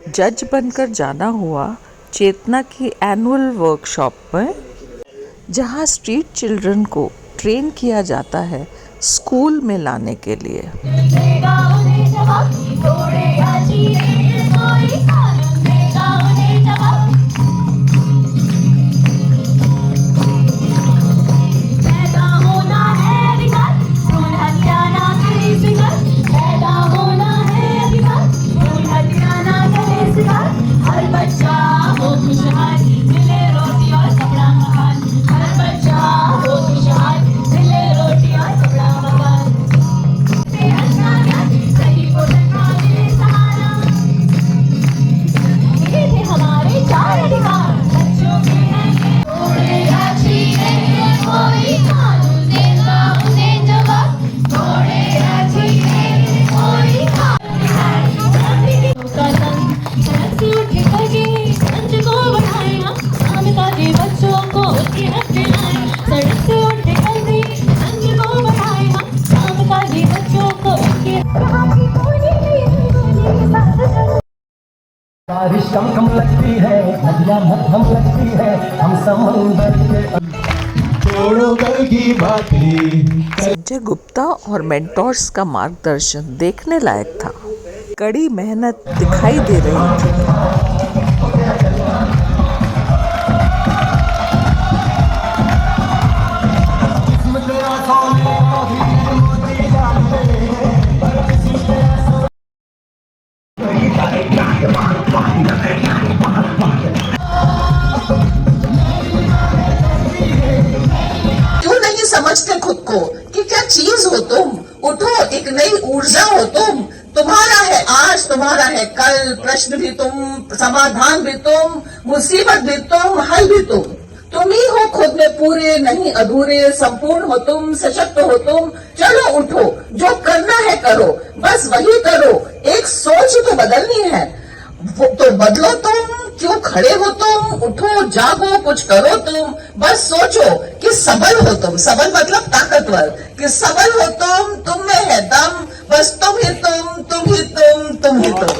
जज बनकर जाना हुआ चेतना की एनुअल वर्कशॉप में, जहां स्ट्रीट चिल्ड्रन को ट्रेन किया जाता है स्कूल में लाने के लिए। बारिश कम कम लगती है, नदियाँ मध्यम लगती है, हम समंदर के छोड़ो कल की बातें। संजय गुप्ता और मेंटोर्स का मार्गदर्शन देखने लायक था। कड़ी मेहनत दिखाई दे रही थी। समझते खुद को कि क्या चीज हो तुम, उठो, एक नई ऊर्जा हो तुम। तुम्हारा है आज, तुम्हारा है कल, प्रश्न भी तुम, समाधान भी तुम, मुसीबत भी तुम, हल भी तुम ही हो खुद में पूरे, नहीं अधूरे, संपूर्ण हो तुम, सशक्त हो तुम। चलो उठो, जो करना है करो, बस वही करो। एक सोच तो बदलनी है, तो बदलो तुम। क्यों खड़े हो तुम, उठो, जागो, कुछ करो तुम। बस सोचो कि सबल हो तुम, सबल मतलब ताकतवर, कि सबल हो तुम में है दम। बस तुम ही तुम, तुम ही तुम, तुम ही तुम।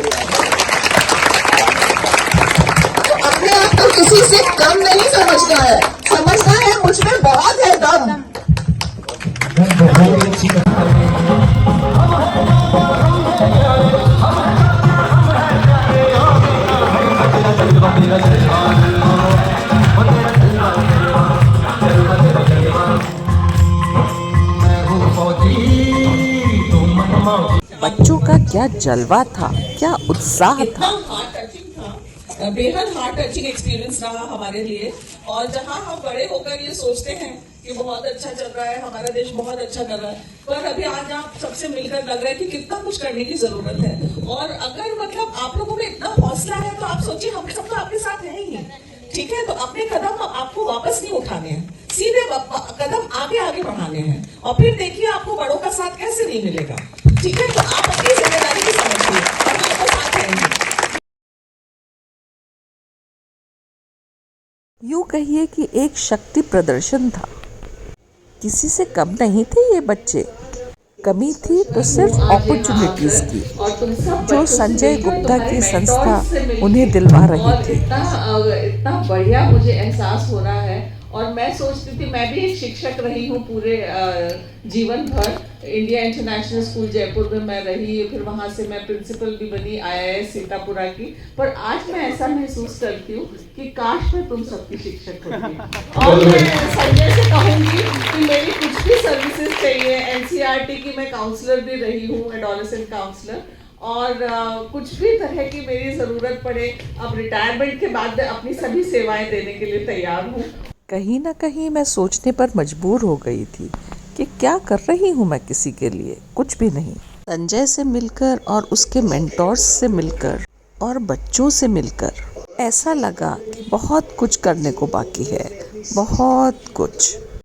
तो अपने आप को किसी से कम नहीं समझना है, समझना है मुझ में बहुत है दम। बच्चों का क्या जलवा था, क्या उत्साह था। बेहद हार्ट टचिंग एक्सपीरियंस रहा हमारे लिए। और जहां हम बड़े होकर ये सोचते हैं कि बहुत अच्छा चल रहा है, हमारा देश बहुत अच्छा कर रहा है, पर अभी आज आप सबसे मिलकर लग रहा है कि कितना कुछ करने की जरूरत है। और अगर मतलब आप लोगों में इतना हौसला है तो आप सोचिए हम सब तो आपके साथ हैं ही, ठीक है। तो अपने कदम आपको वापस नहीं उठाने हैं, सीधे कदम आगे आगे बढ़ाने हैं। और फिर देखिए आपको बड़ों का साथ कैसे नहीं मिलेगा, ठीक है। तो आप अपनी जिम्मेदारी भी समझिए, हम आपको साथ रहेंगे। यूं कहिए कि एक शक्ति प्रदर्शन था। किसी से कम नहीं थे ये बच्चे। कमी थी तो सिर्फ अपॉर्चुनिटीज की, जो संजय गुप्ता की संस्था उन्हें दिलवा रही थी। इतना बढ़िया मुझे एहसास हो रहा है। और मैं सोचती थी, मैं भी एक शिक्षक रही हूँ पूरे जीवन भर। इंडिया इंटरनेशनल स्कूल जयपुर में मैं रही, फिर वहाँ से मैं प्रिंसिपल भी बनी IIS सीतापुरा की। पर आज मैं ऐसा महसूस करती हूँ कि काश मैं तुम सबकी शिक्षक होती। और मैं संजय से कहूँगी कि मेरी कुछ भी सर्विसेज चाहिए, NCERT की मैं काउंसलर भी रही हूँ, एडोलेसेंट काउंसलर। और कुछ भी तरह की मेरी ज़रूरत पड़े, अब रिटायरमेंट के बाद अपनी सभी सेवाएं देने के लिए तैयार हूँ। कहीं ना कहीं मैं सोचने पर मजबूर हो गई थी कि क्या कर रही हूँ मैं किसी के लिए, कुछ भी नहीं। संजय से मिलकर और उसके मेंटोर्स से मिलकर और बच्चों से मिलकर ऐसा लगा कि बहुत कुछ करने को बाकी है, बहुत कुछ।